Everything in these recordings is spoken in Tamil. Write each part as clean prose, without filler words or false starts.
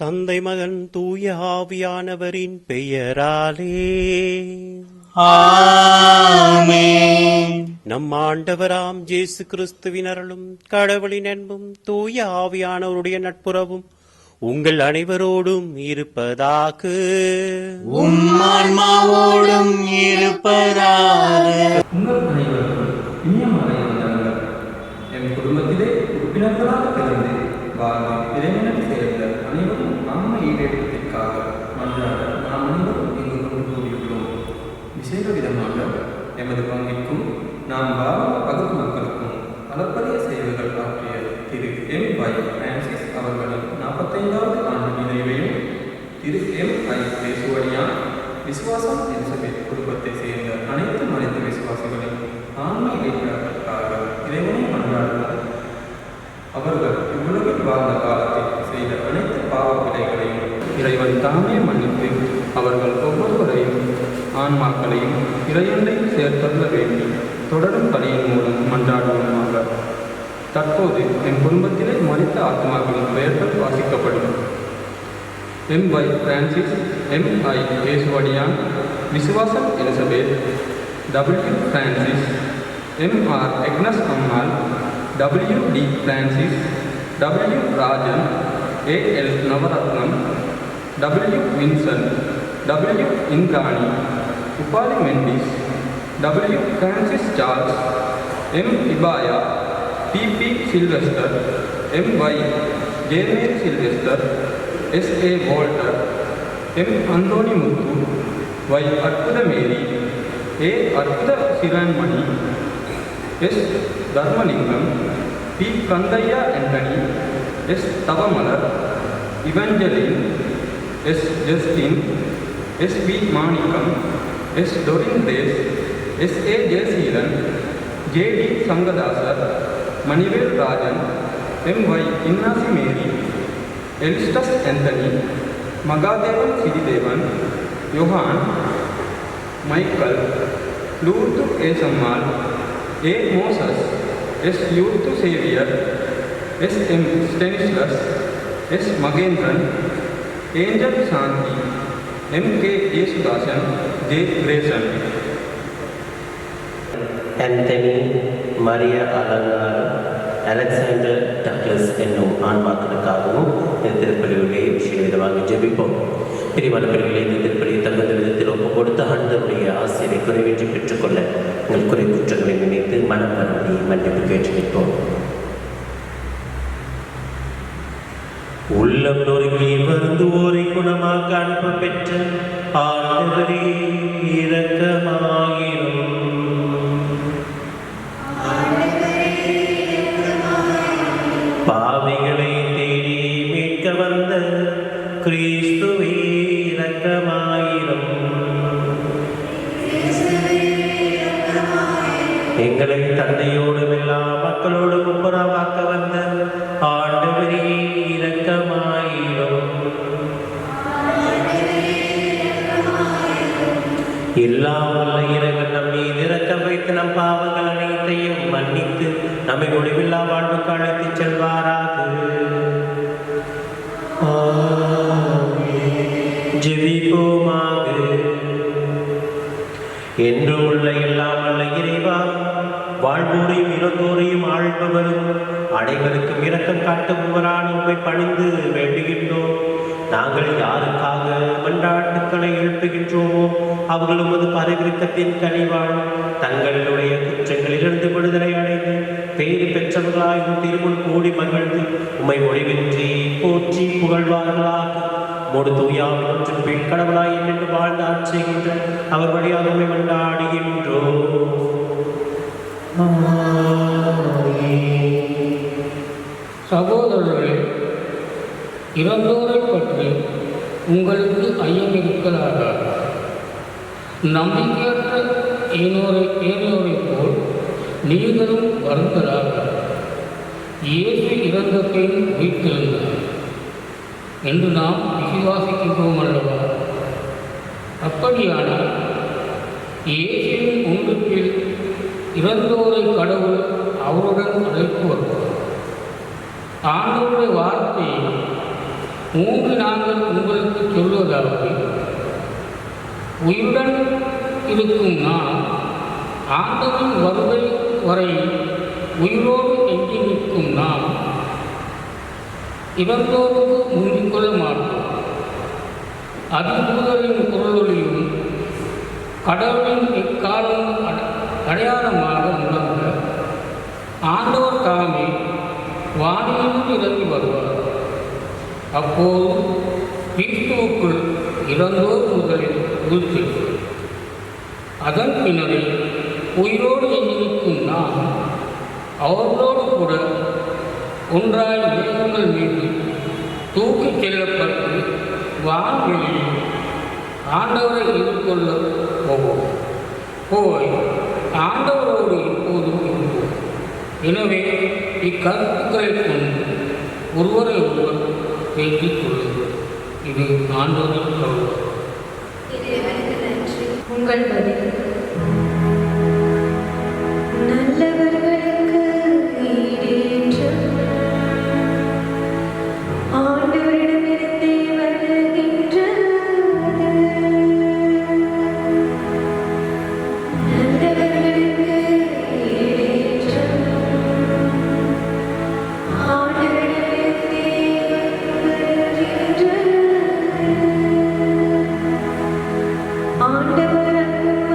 தந்தை மகன் தூய ஆவியானவரின் பெயராலே ஆமென். நம் ஆண்டவராம் இயேசு கிறிஸ்துவின் அருளும் கடவுளின் அன்பும் தூய ஆவியானவருடைய நட்புறவும் உங்கள் அனைவரோடும் இருப்பதாக. உம் ஆன்மாவோடும் இருப்பதாக. உங்கள் அனைவருக்கும் இனியமான வந்தனங்கள். என் குடும்பத்திலே உறுப்பினர்களாக பிறந்து வாழ்ந்து இறைவனை சேர்ந்த அனைவரும் ஆன்ம ஈடேற்றத்திற்காக மன்றாட நாம் அனைவரும் இங்கு கொண்டு கூடியுள்ளோம். விசேட விதமாக எமது பங்கிற்கும் நாம் வாழும் பகுதி மக்களுக்கும் அளப்பரிய சேவைகள் ஆற்றிய திரு எம். பிரான்சிஸ் அவர்களின் 45வது ஆண்டு நிறைவையும், திரு எம். பேசுவடியான் விசுவாசம் எலிசபெத் குடும்பத்தை சேர்ந்த அனைத்து மனித விசுவாசிகளின் ஆன்ம இடைப்பதற்காக இறைவனை மன்றாடுவது, அவர்கள் இவ்வுலகில் வாழ்ந்த காலத்தில் செய்த அனைத்து பாவ பிழைகளையும் இறைவன் தாமே மன்னித்து அவர்கள் ஒவ்வொருவரையும் ஆன்மாக்களையும் இறைவனை சேர்த்தள்ள வேண்டி தொடரும் பணியின் மூலம் மன்றாடுவோமாக. தற்போது என் குடும்பத்திலே மனித ஆத்மாக்களின் பெயர்கள் வாசிக்கப்படும். M. Francis, M. Pesuvadiyan, Visuvasam Elizabeth, W. Francis, M.R. Agnes Ammal, W.D. Francis, W. Rajan, A.L. Navaratnam, W. Vincent, W. Indrani, Upali Mendis, W. Francis Charles, M. இபாயா, P.P. Sylvester, M.Y. ஜேமேல் Sylvester, S.A. Walter, M. Anthony Muthu, Y. Arputha Mary, A. Arputha சிரான்மணி, S. Dharmalingam, P. Kandiah Antony, S. Thavamalar, Evangeline, S. Justin, S. B. Manickam, S. டொரின்தேஸ், S. A. Jeyaseelan, J. D. சங்கதாசர், Manivel Rajan, M.Y. Innasi Mary, எலிஸ்டஸ் Anthony, Mahadevan Sridevan, Yohan, Michael, Lourdu Esammal, A. Moses, S. யூர்து Xavier, S. M. Stanislaus, S. Mahendran, Angel Shanthi, M. K. Yesudasan, J. கிரேசன். Anthony, Maria Alangar, Alexander Douglas என்னும் ஆன்மாக்களுக்காகவும் இந்த திருப்பலியுடைய விசேஷமாக ஜெபிப்போம். பிரிவான பிரிவுகளை இந்த திருப்பலியை தகுந்த விதத்தில் ஒப்புக் கொடுத்த ஆண்டவருடைய ஆசிரியரை குறைவேற்றி பெற்றுக்கொள்ள உங்கள் குறை குற்றங்களை நினைத்து மனம் வருந்தி மன்னிப்பு கேட்டு நிற்போம். உள்ளம் நொறுங்கி வருந்துவோரை குணமாக அனுப்ப பெற்ற ஆண்டவரே இரக்கமாயிரும். பாவிகளை தேடி மீட்க வந்த கிறிஸ்துவே இரக்கமாயிரும். எங்களை தந்தையோடும் எல்லா மக்களோடும் ஒப்புரவாக்க வந்த ஆண்டவரே இரக்கமாயிரும். எல்லாம் வல்ல இறைவன் நம் மீது இரக்கம் வைத்து நம் பாவங்கள் அனைத்தையும் மன்னித்து நம்மை முடிவில்லா வாழ்வுக்கு அழைத்துச் செல்வாராக. ஜெபிப்போமாக. என்றும் உள்ள எல்லாம் வல்ல இறைவா, வாழ்வோரையும் இறந்தோரையும் ஆழ்பவரும் அனைவருக்கும் இரக்கம் காட்டுபவரான உம்மை பணிந்து வேண்டுகின்றோம். நாங்கள் யாருக்காக மன்றாட்டுக்களை எழுப்புகின்றோமோ அவர்கள் உமது பரிவிரக்கத்தின் கனிவாள் தங்களுடைய குற்றங்களிலிருந்து விடுதலை அடைந்து பேறு பெற்றவர்களாய் திருமுன் கூடி மகிழ்ந்து உம்மை ஒளிவின்றி போற்றி புகழ்வார்களாக. மோடு தூயாவின் பெண் கடவுளாய் என்று வாழ்ந்து ஆட்சிகின்ற அவர் வழியாக உம்மை மன்றாடுகின்றோம். சகோதரர்களே, இறந்தோரை பற்றி உங்களுக்கு ஐயம் இருக்கலாக. நம்பிக்கையற்ற ஏனையோரை போல் நீங்களும் வருந்தலாக. இயேசு இறந்த பின் உயிர்த்தெழுந்தார் என்று நாம் விசுவாசிக்கின்றோம் அல்லவா? அப்படியானால் இயேசுவின் ஒன்றுப்பில் இறந்தோரை கடவுள் அவருடன் அழைப்பு வருவார். ஆண்டவருடைய வார்த்தை நாங்கள் உங்களுக்கு சொல்வதாவது, உயிருடன் இருக்கும் நாம் ஆண்டவரின் வருகை வரை உயிரோடு எஞ்சி நிற்கும் நாம் இறந்தோருக்கு முந்திக் கொள்ள மாட்டோம். அதிபூதரின் குரலொலியும் கடவுளின் இக்காலம் அடையாளமாக உணர்ந்த ஆண்டவர் தாமே வானிலிருந்து இறங்கி வருவார். அப்போது கிறிஸ்துவுக்குள் இறந்தோர் முதலில் உயிர்த்தெழுவர். அதன் பின்னரே உயிரோடு எண்ணிருக்கும் நாம் அவர்களோடு கூட ஒன்றாய் மேகங்கள் மீது தூக்கிச் செல்லப்பட்டு வான்வெளியில் ஆண்டவரை எதிர்கொள்ள போவோம். போய் ஆண்டவரோடு இப்போதும் இருப்போம். எனவே இக்கருத்துக்களை கொண்டு ஒருவரை ஒருவர் பேசிக் கொள்ளுங்கள். இது ஆண்டவரின் கருத்து. உங்கள் பதில். நல்லவர்களுக்கு ஈடேற்றம் ஆண்டவரிடமிருந்தே வருகின்றது. நல்லவர்களுக்கு ஈடேற்றம் ஆண்டவரிடமிருந்தே வருகின்றது. ஆண்டவர்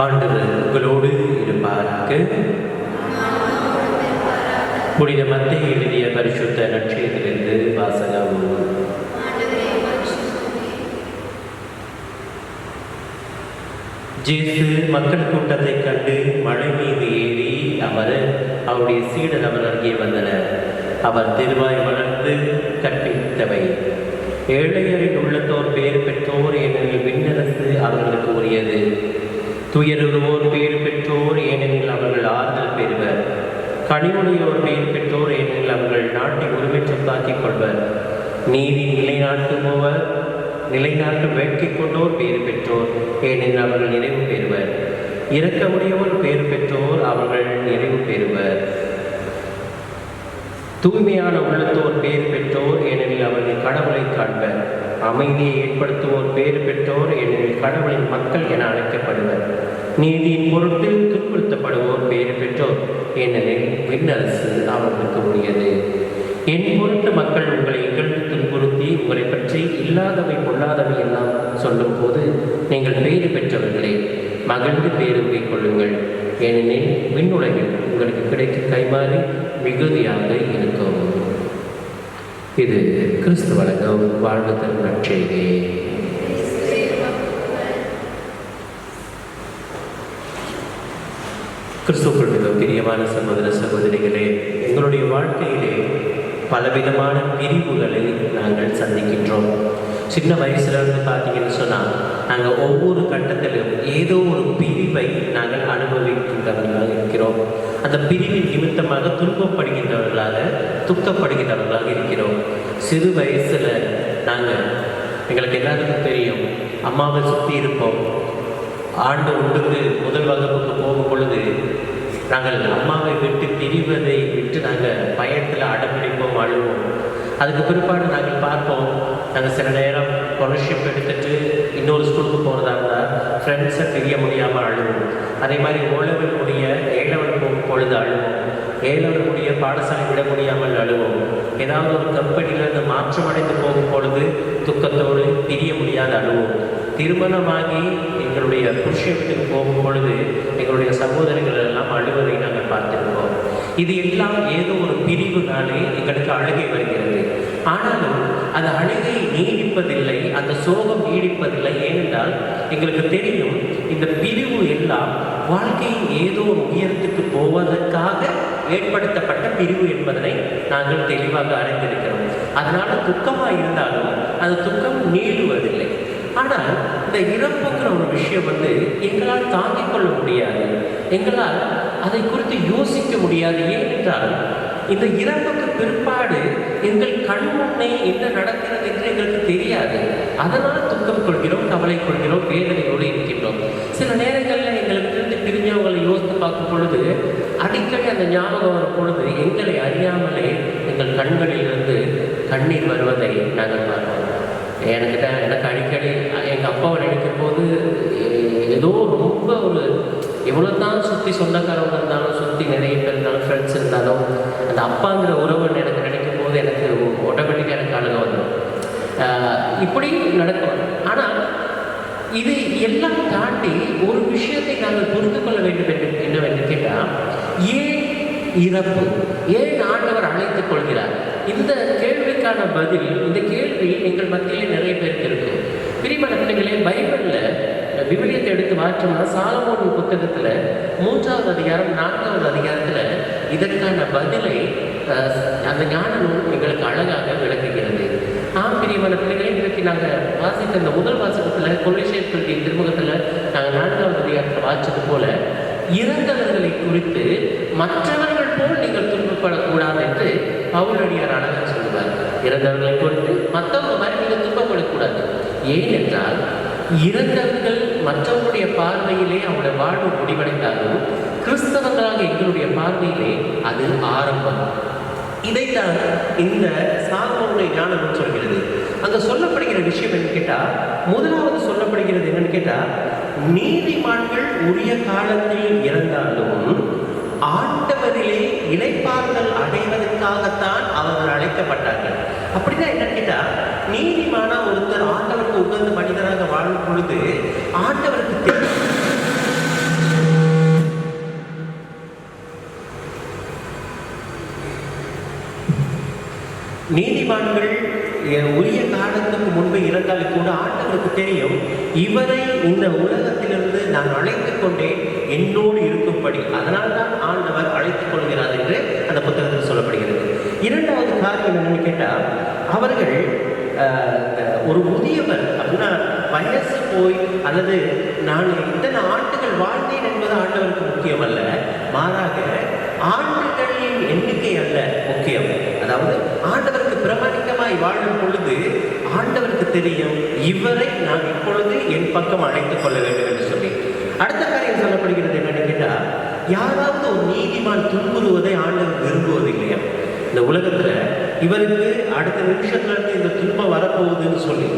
ஆண்டவர் உங்களோடு இருப்பாராக. புனித மத்தேயு எழுதிய பரிசுத்த நற்செய்தியிலிருந்து வாசகம். ஜேசு மக்கள் கூட்டத்தைக் கண்டு மலை மீது ஏறி அமர அவருடைய சீடர் அவர் அருகே வந்தனர். அவர் திருவாய் வளர்ந்து கற்பித்தவை: ஏழையரின் உள்ளத்தோர் பேர் பெற்றோர், ஏனெனில் விண்ணரசு அவர்களுக்கு உரியது. துயருவோர் பேர் பெற்றோர், ஏனெனில் அவர்கள் ஆறுதல் பெறுவர். கனிவுடையோர் பேர் பெற்றோர், ஏனெனில் அவர்கள் நாட்டை உரிமைச்சம் தாக்கிக் கொள்வர். நீதி நிலைநாட்டு வேட்கை கொண்டோர் பேர் பெற்றோர், ஏனெனில் அவர்கள் நிறைவு பெறுவர். இரக்கமுடையோர் பேர் பெற்றோர், அவர்கள் நிறைவு பெறுவர். தூய்மையான உள்ளத்தோர் பேர் பெற்றோர், ஏனெனில் அவர்கள் கடவுளை காண்பர். அமைதியை ஏற்படுத்துவோர் பேர் பெற்றோர், ஏனெனில் கடவுளின் மக்கள் என அழைக்கப்படுவர். நீதியின் பொருட்டு துன்புறுத்தப்படுவோர் பேர் பெற்றோர், ஏனெனில் விண்ணரசு அவர்களுக்கு உரியது. என் பொருட்டு மக்கள் உங்களை இகழ்ந்து துன்புறுத்தி உங்களை பற்றி இல்லாதவை பொல்லாதவை எல்லாம் சொல்லும் போது நீங்கள் பேறு பெற்றவர்களே, மகிழ்ந்து பேருகை கொள்ளுங்கள். ஏனெனில் விண்ணுலகில் உங்களுக்கு கிடைக்கும் கைமாறி மிகுதியாக இருக்கும். இது கிறிஸ்து வழங்கும் வாழ்வு தரும் நற்செய்தி. கிறிஸ்துவுக்குள் மிக பிரியமான சகோதர சகோதரிகளே, எங்களுடைய வாழ்க்கையிலே பலவிதமான பிரிவுகளை நாங்கள் சந்திக்கின்றோம். சின்ன வயசுலேருந்து பார்த்தீங்கன்னு சொன்னால் நாங்கள் ஒவ்வொரு கட்டத்திலும் ஏதோ ஒரு பிரிவை நாங்கள் அனுபவிக்கின்றவர்களாக இருக்கிறோம். அந்த பிரிவின் நிமித்தமாக துன்பப்படுகின்றவர்களாக துக்கப்படுகின்றவர்களாக இருக்கிறோம். சிறு வயசில் எங்களுக்கு எல்லாருக்கும் தெரியும், அம்மாவை சுற்றி இருப்போம். ஆண்டு ஒன்றுக்கு முதல் வகுப்புக்கு போகும் பொழுது நாங்கள் அம்மாவை விட்டு பிரிவதை விட்டு நாங்கள் பயத்தில் அடம்பிடிப்போம், அழுவோம். அதுக்கு பிற்பாடு நாங்கள் பார்ப்போம், நாங்கள் சில நேரம் ஸ்காலர்ஷிப் எடுத்துகிட்டு இன்னொரு ஸ்கூலுக்கு போகிறதா இருந்தால் ஃப்ரெண்ட்ஸை பிரிய முடியாமல் அழுவோம். அதே மாதிரி ஓலவனுடைய ஏழவன் போகும் பொழுது அழுவோம். ஏழவனுடைய பாடசாலை விட முடியாமல் அழுவோம். ஏதாவது ஒரு கம்பெனியிலிருந்து மாற்றமடைந்து போகும் பொழுது துக்கத்தோடு பிரிய முடியாத அழுவோம். திருமணமாகி எங்களுடைய புருஷத்துக்கு போகும் பொழுது எங்களுடைய சகோதரிகள் எல்லாம் அழுவதை நாங்கள் பார்த்திருக்கோம். இது எல்லாம் ஏதோ ஒரு பிரிவுனாலே எங்களுக்கு அழுகை வருகிறது. ஆனாலும் அந்த அழுகை நீடிப்பதில்லை, அந்த சோகம் நீடிப்பதில்லை. ஏனென்றால் எங்களுக்கு தெரியும், இந்த பிரிவு எல்லாம் வாழ்க்கையின் ஏதோ ஒரு உயரத்துக்கு போவதற்காக ஏற்படுத்தப்பட்ட பிரிவு என்பதனை நாங்கள் தெளிவாக அறிந்திருக்கிறோம். அதனால துக்கமாக இருந்தாலும் அந்த துக்கம் நீடுவதில்லை. ஆனால் இந்த இறப்புங்கிற ஒரு விஷயம் எங்களால் தாங்கிக் கொள்ள முடியாது, எங்களால் அதை குறித்து யோசிக்க முடியாது. ஏனென்றால் இந்த இறப்புக்கு பிற்பாடு எங்கள் கண் முன்னே என்ன நடக்கிறது என்று எங்களுக்கு தெரியாது. அதனால் துக்கம் கொள்கிறோம், கவலை கொள்கிறோம், வேதனையோடு இருக்கின்றோம். சில நேரங்களில் எங்களுக்கு இருந்து பிரிஞ்சவங்களை யோசித்து பார்க்கும் பொழுது அடிக்கடி அந்த ஞாபகம் வரும் பொழுது எங்களை அறியாமலே எங்கள் கண்களிலிருந்து கண்ணீர் வருவதை நாங்கள் பார்ப்போம். எனக்கு அடிக்கடி எங்கள் அப்பாவை நினைக்கும் போது ஏதோ ரொம்ப ஒரு எவ்வளோ தான் சுற்றி சொந்தக்காரவங்க இருந்தாலும், சுற்றி நிறைய பேர் இருந்தாலும், ஃப்ரெண்ட்ஸ் இருந்தாலும், அந்த அப்பாங்கிற உறவு எனக்கு நினைக்கும் போது எனக்கு ஆட்டோமேட்டிக்காக எனக்கு அழுக வந்துடும். இப்படி நடக்கும். ஆனால் இது எல்லாம் தாண்டி ஒரு விஷயத்தை நாங்கள் புரிந்து கொள்ள வேண்டும் என்று என்னவென்று கேட்டால், ஏன் இறப்பு, ஏன் ஆண்டவர் அழைத்துக் கொள்கிறார்? இந்த கேள்விக்கான பதில், இந்த கேள்வி எங்கள் மத்தியிலே நிறைய பேருக்கு இருக்கும். பிரியமான பிள்ளைகளே, பைபிளில் விவிலியத்தை எடுத்து மாற்றோம்னா சாலமோன் புத்தகத்தில் 3வது அதிகாரம் 4வது அதிகாரத்தில் இதற்கான பதிலை அந்த ஞான நூல் எங்களுக்கு அழகாக விளக்குகிறது. பிரியமான பிள்ளைகளே, இன்றைக்கு நாங்கள் வாசித்த இந்த முதல் வாசகத்தில் கொலைசேர்களுடைய திருமுகத்தில் நாங்கள் 4வது அதிகாரத்தில் வாசித்தது போல இறந்தவர்களை குறித்து மற்றவர்கள் போல் நீங்கள் துன்பப்படக்கூடாது என்று பவுலடியார் அழகாக சொல்லுவார். இறந்தவர்களை குறித்து மற்றவங்க மாதிரி நீங்கள் துன்பப்படக்கூடாது. ஏனென்றால் இறந்தவர்கள் மற்றவர்களுடைய பார்வையிலே அவருடைய வாழ்வு முடிவடைந்தாலும் கிறிஸ்தவர்களாக எங்களுடைய பார்வையிலே அது ஆரம்பம். இதைத்தான் இந்த சாலமோனுடைய ஞானம் சொல்கிறது. அங்கே சொல்லப்படுகிற விஷயம் என்னன்னு கேட்டால், முதலாவது சொல்லப்படுகிறது என்னன்னு கேட்டால், நீதிமான்கள் உரிய காலத்தில் இறந்தாலும் ஆண்டவரிலே இளைப்பாறுதல் அடைவதற்காகத்தான் அவர்கள் அழைக்கப்பட்டார்கள். அப்படின்னா என்ன கேட்டா, நீதிமான ஒருத்தர் ஆண்டவருக்கு உகந்த மனிதராக வாழும் பொழுது ஆண்டவருக்கு நீதிமான்கள் உரிய காலத்துக்கு முன்பு இறந்தாலும் கூட ஆண்டவருக்கு தெரியும், இவரை இந்த உலகத்திலிருந்து நான் அழைத்துக் கொண்டேன் என்னோடு இருக்கும்படி, அதனால் தான் ஆண்டவர் அழைத்துக் கொள்கிறார் என்று அந்த புத்தகத்தில் சொல்லப்படுகிறது. இரண்டாவது காரணம் என்னன்னு கேட்டால், அவர்கள் ஒரு முதியவர் அப்படின்னா வயசு போய் அல்லது நான் இத்தனை ஆண்டுகள் வாழ்ந்தேன் என்பது ஆண்டவருக்கு முக்கியம் அல்ல, மாறாக ஆண்டுகளின் எண்ணிக்கை அல்ல முக்கியம். அதாவது ஆண்டவருக்கு பிரமாணிக்கமாய் வாழும் பொழுது ஆண்டவருக்கு தெரியும் இவரை நான் இப்பொழுது என் பக்கம் அழைத்துக் கொள்ள வேண்டும் என்று சொல்லி. அடுத்த காரியம் சொல்லப்படுகிறது என்னன்னு கேட்டால், யாராவது ஒரு நீதிமான் துன்புறுவதை ஆண்டவர் விரும்புவதில்லையா? இந்த உலகத்துல இவருக்கு அடுத்த நிமிஷத்துல இருந்து இந்த துன்பம் வரப்போகுதுன்னு சொல்லி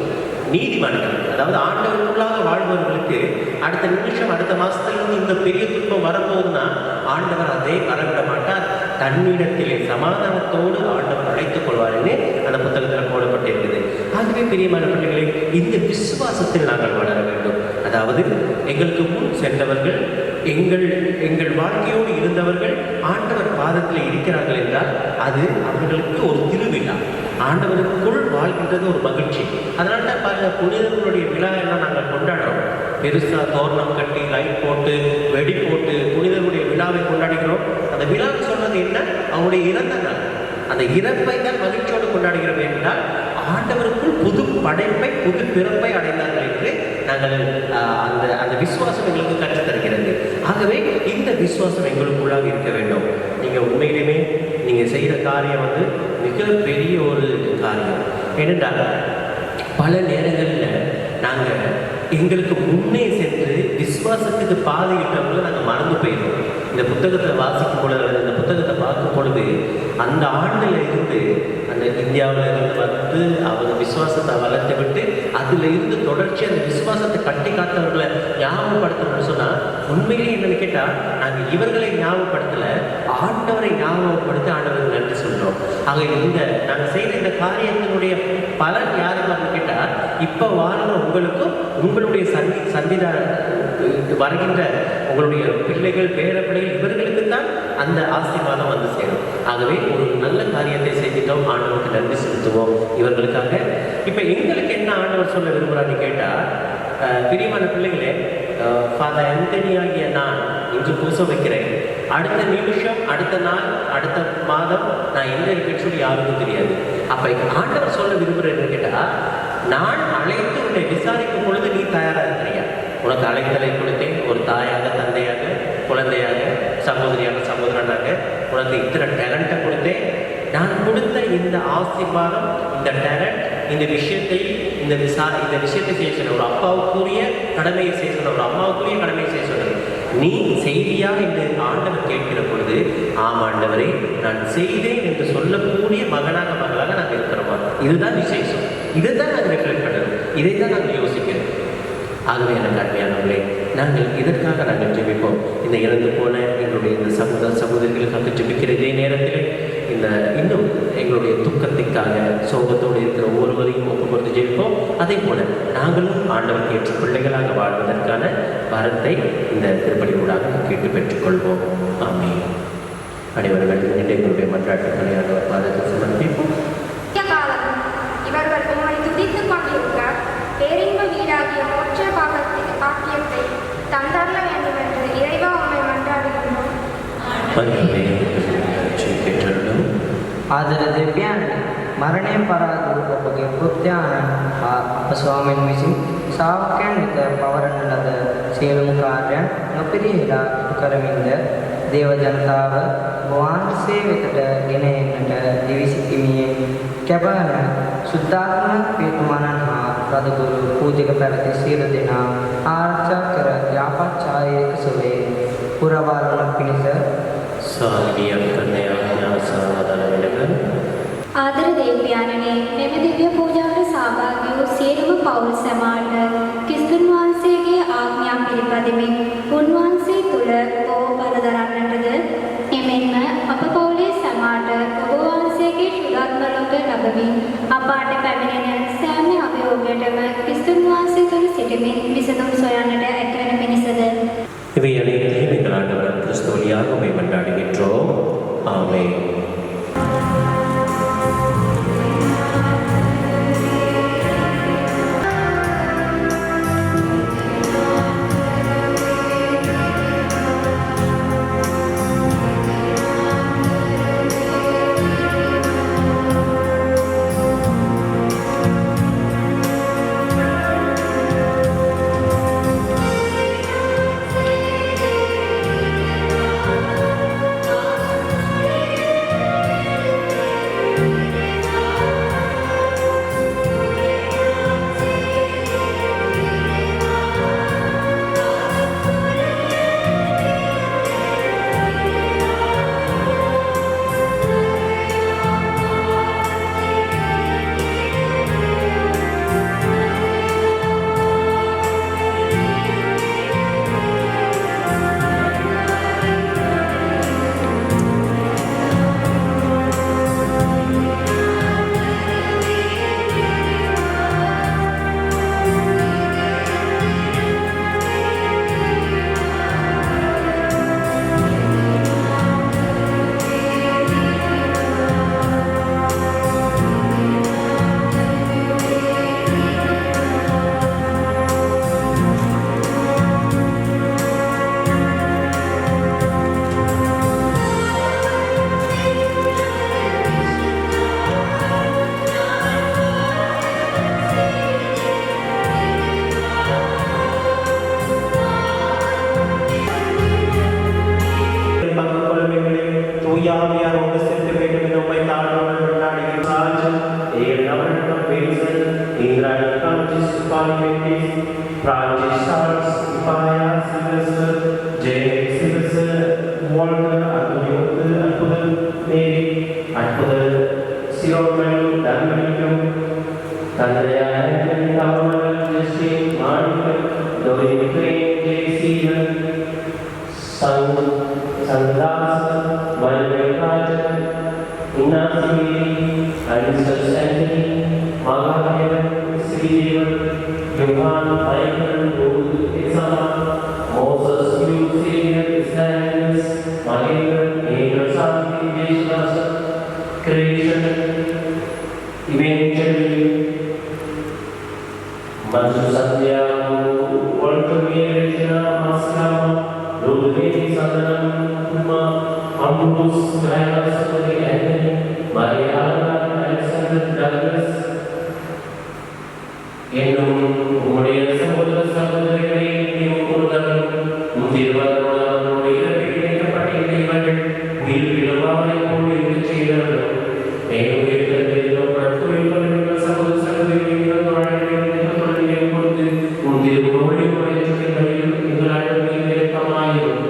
நீதிமான்கள், அதாவது ஆண்டவருக்குள்ளாக வாழ்பவர்களுக்கு அடுத்த நிமிஷம் அடுத்த மாசத்திலிருந்து இந்த பெரிய துன்பம் வரப்போகுதுன்னா ஆண்டவர் அதை வரவிட மாட்டார். தன்னிடத்திலே சமாதானத்தோடு ஆண்டவர் அழைத்துக் கொள்வார்னு அந்த புத்தகத்தில் போடப்பட்டிருக்குது. ஆகவே பிரியமான பிள்ளைகளை, இந்த விசுவாசத்தில் நாங்கள் வளர வேண்டும். அதாவது எங்களுக்கு முன் சென்றவர்கள், எங்கள் வாழ்க்கையோடு இருந்தவர்கள் ஆண்டவர் பாதத்தில் இருக்கிறார்கள் என்றால் அது அவர்களுக்கு ஒரு திருவிழா, ஆண்டவருக்குள் வாழ்கின்றது ஒரு மகிழ்ச்சி. அதனால தான் பாருங்க, புனிதர்களுடைய விழா எல்லாம் நாங்கள் கொண்டாடுறோம். பெருசா தோரணம் கட்டி லைட் போட்டு வெடி போட்டு புனிதர்களுடைய விழாவை கொண்டாடுகிறோம். அந்த விழான்னு சொன்னது என்ன? அவங்களுடைய இறந்த நாள், அந்த இறப்பை தான் மகிழ்ச்சியோடு கொண்டாடுகிறோம் என்றால் ஆண்டவருக்குள் புது படைப்பை புது பிறப்பை அடைந்தார்கள் என்று நாங்கள் அந்த விசுவாசம் எங்களுக்கு கற்றுத்தருகிறது. ஆகவே இந்த விசுவாசம் எங்களுக்குள்ளாக இருக்க வேண்டும். நீங்கள் உண்மையிலுமே நீங்கள் செய்கிற காரியம் மிகப்பெரிய ஒரு காரியம். ஏனென்றால் பல நேரங்களில் நாங்கள் எங்களுக்கு முன்னே சென்று விசுவாசத்துக்கு பாதையிட்டவங்களை நாங்கள் மறந்து போயிடுவோம். இந்த புத்தகத்தை வாசிக்கும் பொழுது, இந்த புத்தகத்தை பார்க்கும் பொழுது அந்த ஆண்டில் இருந்து அந்த இந்தியாவில் இருந்து அவங்க விசுவாசத்தை வளர்த்து விட்டு அதில் இருந்து தொடர்ச்சி அந்த விசுவாசத்தை கட்டி காத்தவர்களை ஞாபகப்படுத்தணும்னு சொன்னால் உண்மையிலேயே என்னன்னு கேட்டால், நாங்கள் இவர்களை ஞாபகப்படுத்தலை, ஆண்டவரை ஞாபகப்படுத்தி ஆண்டவருக்கு நன்றி சொல்கிறோம். ஆக இந்த நாங்கள் செய்த இந்த காரியத்தினுடைய பலன் யாருன்னு கேட்டால், இப்போ வாழ்கிற உங்களுக்கும் உங்களுடைய சந்திதா வருகின்ற உங்களுடைய பிள்ளைகள் பேர பிள்ளைகள் இவர்களுக்கு தான் அந்த ஆசீர்வாதம் வந்து சேரும். ஆகவே ஒரு நல்ல காரியத்தை செய்துட்டோம், ஆண்டவருக்கு நன்றி செலுத்துவோம் இவர்களுக்காக. இப்போ எங்களுக்கு என்ன ஆண்டவர் சொல்ல விரும்புகிறான்னு கேட்டால், பிரியமான பிள்ளைகளே, ஃபாதர் ஆந்தனி ஆகிய நான் இன்று பூச வைக்கிறேன். அடுத்த நிமிஷம், அடுத்த நாள், அடுத்த மாதம் நான் எங்கே இருக்கேன்னு சொல்லி யாருக்கும் தெரியாது. அப்போ ஆண்டவர் சொல்ல விரும்புகிறேன்னு கேட்டால், நான் அழைத்து உன்னை விசாரிக்கும் பொழுது நீ தயாராக இருக்கிறியா? உனக்கு அழைத்தலை கொடுத்தேன், ஒரு தாயாக, தந்தையாக, குழந்தையாக, சகோதரியாக, சகோதரனாக உனக்கு இத்தனை டேலண்ட்டை கொடுத்தேன். நான் கொடுத்த இந்த ஆசீர்வாதம், இந்த டேலண்ட், இந்த விஷயத்தை செய்ய சொன்ன ஒரு அப்பாவுக்குரிய கடமையை செய்ய சொன்ன ஒரு அம்மாவுக்குரிய கடமையை செய்ய சொன்னது நீ செய்தியா என்று ஆண்டவர் கேட்கிற பொழுது, ஆம் ஆண்டவரே நான் செய்தேன் என்று சொல்லக்கூடிய மகளாக நாங்கள் இருக்கிறோமா? இதுதான் விசேஷம். இதைத்தான் நாங்கள் ரெஃப்ளெக்ட் பண்ணணும், இதை தான் நாங்கள் யோசிக்கிறோம். ஆகவே எனக்கு அருமையானவர்களே, நாங்கள் இதற்காக நாங்கள் ஜெபிப்போம். இந்த இறந்து போன எங்களுடைய இந்த சகோதரிகளுக்காக ஜெபிக்கிற இதே நேரத்தில் இன்னும் எங்களுடைய துக்கத்திற்காக சோகத்தோடு இருக்கிற ஒவ்வொருவரையும் ஒப்பு கொடுத்து ஜெபிப்போம். அதே போல நாங்களும் ஆண்டவருக்கு ஏற்ற பிள்ளைகளாக வாழ்வதற்கான வரத்தை இந்த திருப்பலியூடாக கேட்டு பெற்றுக்கொள்வோம். ஆமென். அனைவர்கள் எங்களுடைய மன்றாட்டுக்களை ஆண்டவர் பாதத்தில் சமர்ப்பிப்போம். இவர்கள் உம்மை துதித்துக் கொண்டிருக்க பேரின்ப வீடாகிய மோட்ச பாக்கியத்தை தந்தரல வேண்டும் என்று இறைவா உம்மை மன்றாடுகின்றோம். ආදර දෙවියන් මරණය පරාදු ඔබගේ පුත්‍රයාණන් අප ස්වාමීන් විසින් ශ්‍රාවකයන් වෙත පවරන ලද සියලුම කාර්යයන් නොපිරිහෙලා කරමින්ද දේව ජනතාව වහන්සේ වෙතට ගෙන එන්නට දිවිසිතීමේ කැපවන සුද්ධාත්ම පියතුමනන් හා රදගුරු පූජක පැවති සියලු දෙනා ආරක්ෂා කර යාපච්ඡායක සුවේ පුරවාලන පිණිස ආදර දේවයාණනි, මෙම දිව්‍ය පූජාවට සහභාගී වූ සියලුම පවුල් සමාජ ක්‍රිස්තුන් වහන්සේගේ ආඥා පිළිපදිමින් උන්වහන්සේ තුල ඕ බල දරන්නටද, එමෙන්ම අප පවුලේ සමාජ ඔබ වහන්සේගේ ශුද්ධාත්ම ලෝකය ලැබමින් අපාට පැමිණෙන සෑම අභියෝගයටම ක්‍රිස්තුන් වහන්සේ තුල සිටමින් විසඳුම් සොයන්නට ඇතැන මිනිසද இவை அனைத்தையும் எங்கள் ஆண்டவர் கிறிஸ்து வழியாக உம்மை மன்றாடுகின்றோம். ஆமென். Governor Wilson, Ingrid Francis Parliamentis, Francis Charles, Ipaya Sylvester, James Sylvester, Walter, Antonio, Alpudan, Mary, Alpudan, Siroman, Daniel, Andrea, Anthony, Taman, Justin, Monica, Doreen Crane, J.C. Sandas, Manuel Rajan, Inasi, Anistus Anthony, Magadevan, Sridevan, Johan, Michael, Ruth, Isama, Moses, Hugh, Senior, Islands, Mahendra, Angel Santi, Vishwas, Creation, eventually, Mansu Sandhya, Walter Regina, Maskama, Ludwig Sadanam, Kuma, Ambrose, Diana, Sumari, Anthony, Maria, Alexander, Douglas, என்னும் உம்முடைய சகோதர சகோதரிகளை திருவாரூடைய இணைக்கப்பட்ட இவர்கள் உயிர் விழவாவை போல் இருக்க செய்தார்கள் மேலும் சகோதர சகோதரிகள் கொடுத்து உன் திருமொழி முறையில் எங்களாயிரும்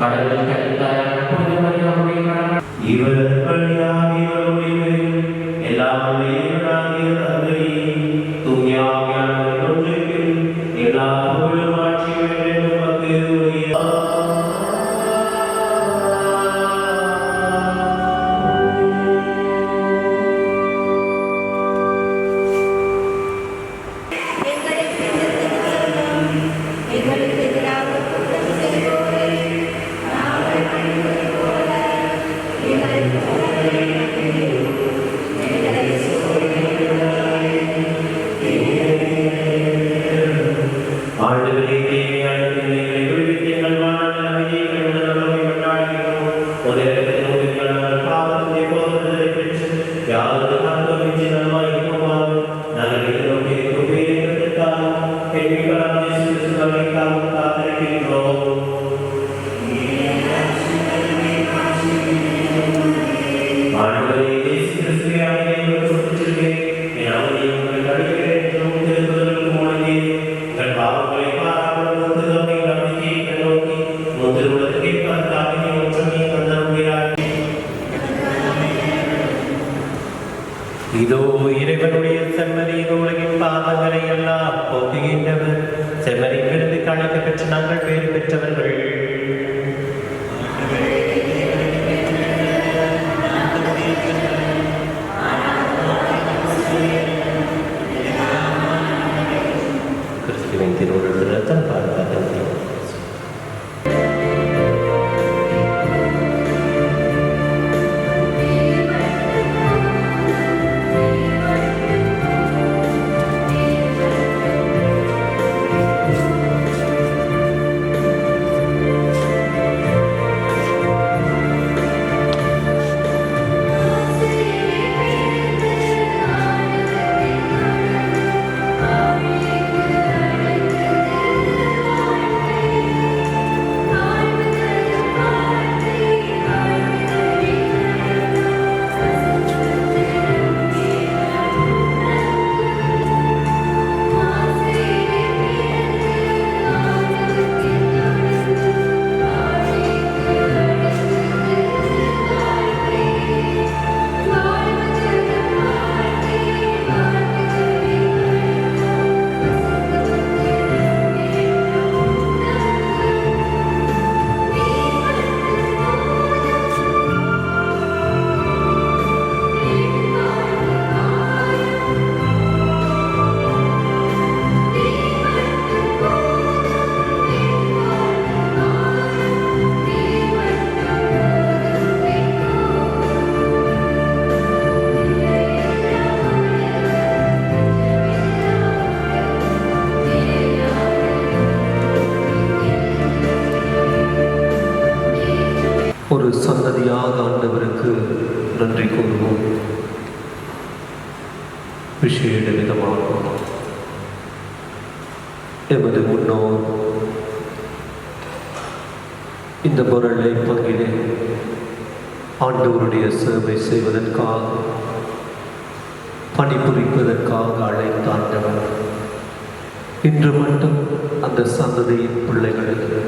கடவுள் கட்டாயம் இவர் எல்லாம் இதோ இறைவனுடைய செம்மறி உலகின் பாவங்களை எல்லாம் போக்குகின்றவர். செம்மறி விருது கணக்க பெற்று நாங்கள் பேறு பெற்றவர்கள். கிறிஸ்துவின் திருவுருள் ரத்தம் பாதுகாத்து ஒரு சந்ததியாக ஆண்டவருக்கு நன்றி கூறுவோம். விசேட விதமாக எமது முன்னோர் இந்த பொருளை பங்கிலே ஆண்டவருடைய சேவை செய்வதற்காக பணிபுரிப்பதற்காக அழைத்தாண்டவர் இன்று மட்டும் அந்த சந்ததியின் பிள்ளைகளுக்கு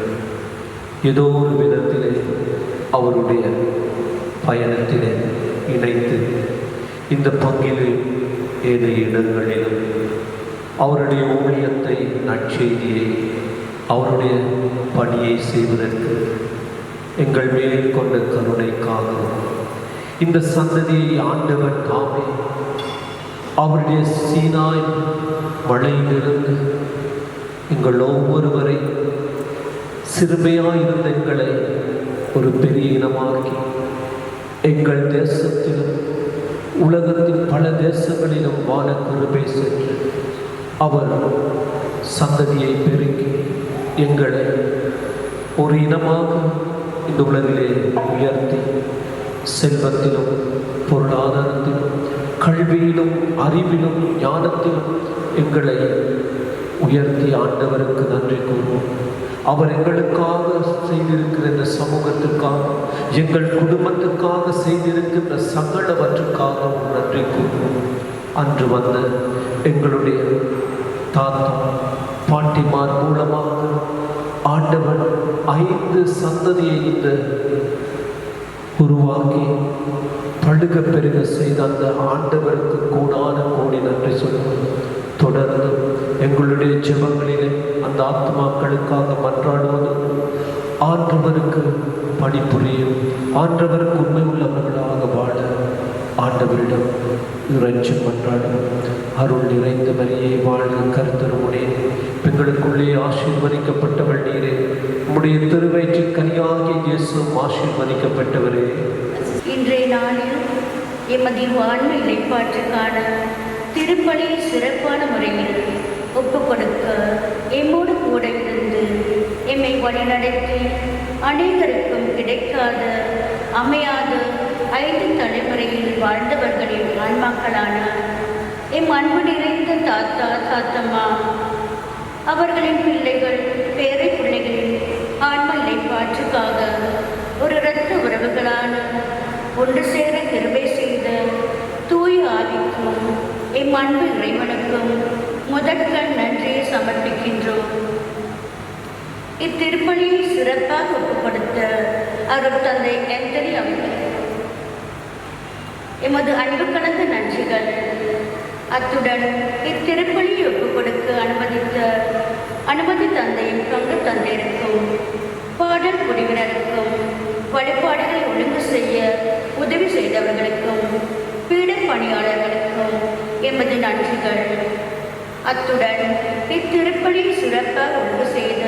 ஏதோ ஒரு விதத்திலே அவருடைய பயணத்திலே இணைத்து இந்த பங்கிலே ஏனைய இடங்களிலும் அவருடைய ஊழியத்தை நற்செய்தியை அவருடைய பணியை செய்வதற்கு எங்கள் மேல் கொண்ட கருணைக்காக இந்த சந்ததியை ஆண்டவர் தாமே அவருடைய சீனாய் மழையிலிருந்து எங்கள் ஒவ்வொருவரை சிறுமையாயிருந்த எங்களை ஒரு பெரிய இனமாக்கி எங்கள் தேசத்திலும் உலகத்தின் பல தேசங்களிலும் வாழ கிருபை சென்று அவர் சந்ததியை பெருக்கி எங்களை ஒரு இனமாக இந்த உலகிலே உயர்த்தி செல்வத்திலும் பொருளாதாரத்திலும் கல்வியிலும் அறிவிலும் ஞானத்திலும் எங்களை உயர்த்தி ஆண்டவருக்கு நன்றி கூறுவோம். அவர் எங்களுக்காக செய்திருக்கிற இந்த சமூகத்திற்காக எங்கள் குடும்பத்துக்காக செய்திருக்கின்ற சகலவற்றுக்காகவும் நன்றி கூறுவோம். அன்று வந்த எங்களுடைய தாத்தா பாட்டிமார் மூலமாக ஆண்டவர் 5 சந்ததியை இந்த உருவாக்கி பழுக பெருக செய்த அந்த ஆண்டவருக்கு கூடான கோடி நன்றி சொல்லுவோம். தொடர்ந்து எங்களுடைய ஜெபங்களிலே அந்த ஆத்மாக்களுக்காக மன்றாடுவது ஆண்டவருக்கு பணிபுரியும் ஆண்டவருக்கு உண்மை உள்ளவர்களாக வாழ ஆண்டவரிடம் இறைச்சி மன்றாடும். அருள் நிறைந்த மரியே வாழ்க கர்த்தருடைய பெண்களுக்குள்ளே ஆசீர்வதிக்கப்பட்டவள் நீரே, உம்முடைய திருவயிற்றின் கனியாகிய இயேசுவும் ஆசீர்வதிக்கப்பட்டவரே. இன்றைய நாளில் எமது வாழ்வு இலைப்பாற்றுக்கான திருப்பலியை சிறப்பான முறையில் ஒப்புக் கொடுக்க எம்மோடு கூட இருந்து எம்மை வழிநடத்தி அனைவருக்கும் கிடைக்காத அமையாத 5 தலைமுறையில் வாழ்ந்தவர்களின் ஆன்மாக்களான எம் அன்பு நிறைந்த தாத்தா தாத்தம்மா அவர்களின் பிள்ளைகள் பேரை பிள்ளைகளின் ஆன்ம இலைப்பாற்றுக்காக ஒரு இரத்த உறவுகளான ஒன்று சேர கிருபை செய்த தூய ஆவிக்கும் எம் அன்பு இறைவனுக்கும் முதற்கண் நன்றியை சமர்ப்பிக்கின்றோம். இத்திருப்பலியை சிறப்பாக ஒப்புப்படுத்த அருட்தந்தை ஆந்தனி அவர்கள் எமது அன்பு கலந்த நன்றிகள். அத்துடன் இத்திருப்பலியை ஒப்புக் கொடுக்க அனுமதி தந்தையும் பங்கு தந்தையருக்கும் பாடல் குழுவினருக்கும் வழிபாடுகளை ஒழுங்கு செய்ய உதவி செய்தவர்களுக்கும் பீட பணியாளர்களுக்கும் எமது நன்றிகள். அத்துடன் இத்திருப்பலியை சிறப்பாக ஒழுங்கு செய்த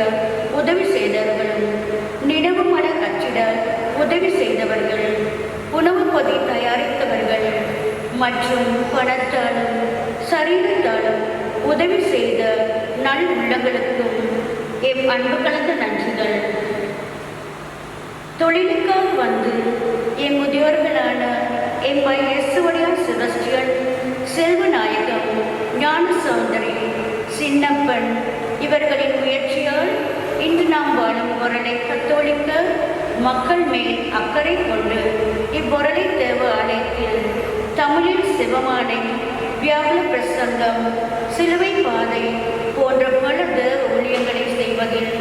உதவி செய்தவர்களும் நினைவு மட கட்டிட உதவி செய்தவர்கள் உணவு பொதி தயாரித்தவர்கள் மற்றும் பணத்தாலும் சரீரத்தாலும் உதவி செய்த நல் உள்ளங்களுக்கும் எம் அன்பு கலந்த நன்றிகள். தொழிலுக்காக வந்து எம் முதியோர்களான எம் எஸ்வடியார் செபஸ்டியன், செல்வநாயகம், ஞான சௌந்தரி, சின்னப்பன் இவர்களின் முயற்சியால் இன்று நாம் வாழும் பொருளை கத்தோலிக்க மக்கள் மேல் அக்கறை கொண்டு இப்பொருளை தேவ ஆலயத்தில் தமிழில் சிவமாலை, வியாகுல பிரசங்கம், சிலுவை பாதை போன்ற பல தேவ ஊழியங்களை செய்வதில்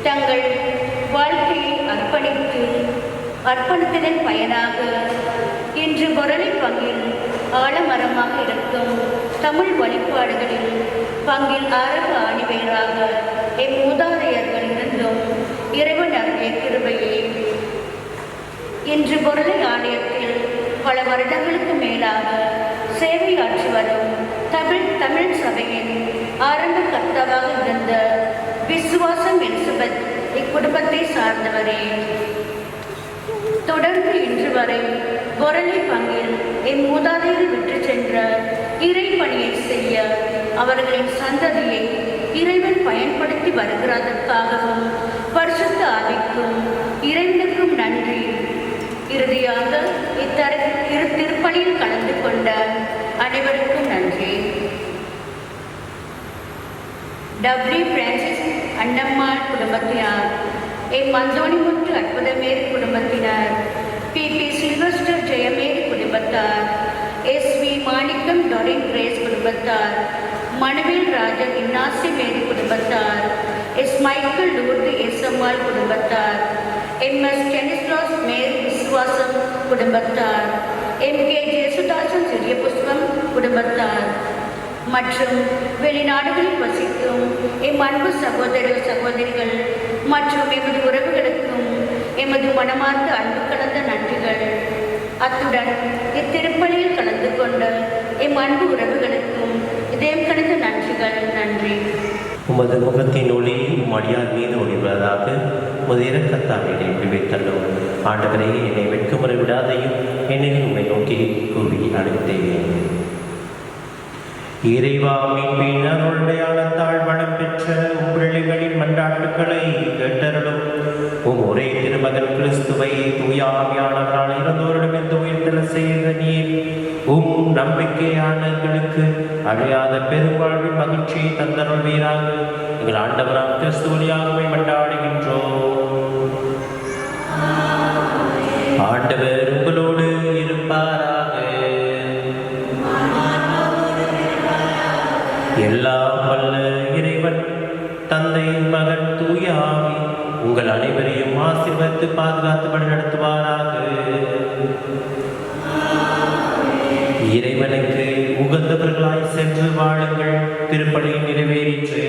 தங்கள் வாழ்க்கையை அர்ப்பணித்ததன் பயனாக இன்று பொருளை பங்கில் ஆலமரமாக இருக்கும் தமிழ் வழிபாடுகளில் பங்கில் ஆரம்ப ஆணிவேராக எம் மூதாதையர்கள் இருந்தும் இறைவன் அருளிய கிருபையை இன்று பொருளை ஆலயத்தில் பல வருடங்களுக்கு மேலாக சேவையாற்றி வரும் தமிழ் சபையின் ஆரம்ப கர்த்தாவாக இருந்த விசுவாசம் எலிசபெத் இக்குடும்பத்தை சார்ந்தவரே. தொடர்ந்து இன்று வரை பொருளை பங்கில் என் மூதாதையர் விட்டு சென்ற இறை பணியை செய்ய அவர்களின் சந்ததியை இறைவன் பயன்படுத்தி வருகிறதற்காகவும் பரிசுத்த ஆவிக்கும் இறைவனுக்கும் நன்றி. இறுதியாக திருப்பலியில் கலந்து கொண்ட அனைவருக்கும் நன்றி. டபிள்யூ பிரான்சிஸ் அண்ணம்மாள் குடும்பத்தினர், எம் அற்புதமேரி குடும்பத்தினர், பி சில்வஸ்டர் ஜெயமேரி குடும்பத்தார், எஸ்வி மாணிக்கம் டொரின் கிரேஸ் குடும்பத்தார், மனுவேல் ராஜன் இன்னாசி மேரி குடும்பத்தார், எஸ் மைக்கேல் லூர்து எஸ் அம்மாள் குடும்பத்தார், எம்எஸ் ஸ்டெனிஸ்லாஸ் மேரி விஸ்வாசம் குடும்பத்தார், எம்கே ஜேசுதாசன் சிறிய புஷ்பம் குடும்பத்தார் மற்றும் வெளிநாடுகளில் வசிக்கும் எம் அன்பு சகோதர சகோதரிகள் மற்றும் எமது உறவுகளுக்கும் எமது மனமார்ந்த அன்பு கலந்த நன்றிகள். அத்துடன் இத்திருப்பலியில் கலந்து கொண்ட எம் அன்பு உறவுகளுக்கும் இதயம் கலந்த நன்றிகள். நன்றி. உமது முகத்தின் ஒளி மடியார் மீது ஒளிவதாக உமது இரக்கத்தாவினை விவைத்தள்ளும். ஆண்டவரே, என்னை வெட்கமுறை விடாதையும் என்னை உம்மை நோக்கி கூறி அழைத்தேன். இறைவா, மீட்பின் அருளுடையாளத்தால் வளம் பெற்ற உம் பிள்ளைகளின் மன்றாட்டுக்களை கேட்டருளும். உம் ஒரே திருமகன் கிறிஸ்துவை தூயாவியானவரால் இறந்தோரிடமிருந்து உயிர்த்தெழ செய்த நீர் உம் நம்பிக்கையாளர்களுக்கு அழியாத பெருவாழ்வின் மகிழ்ச்சியை தந்தருள்வீராக. எங்கள் ஆண்டவராம் கிறிஸ்து வழியாகவே மன்றாடுகின்றோம். ஆண்டவர் உங்களோடு இருப்பாராக. எல்லாம் வல்ல இறைவன் தந்தை, மகன், தூய ஆவி உங்கள் அனைவரையும் ஆசீர்வதித்து பாதுகாத்து வழிநடத்துவாராக. இறைவனுக்கு உகந்தவர்களாய் சென்று வாழுங்கள். திருப்பலி நிறைவேறிற்று.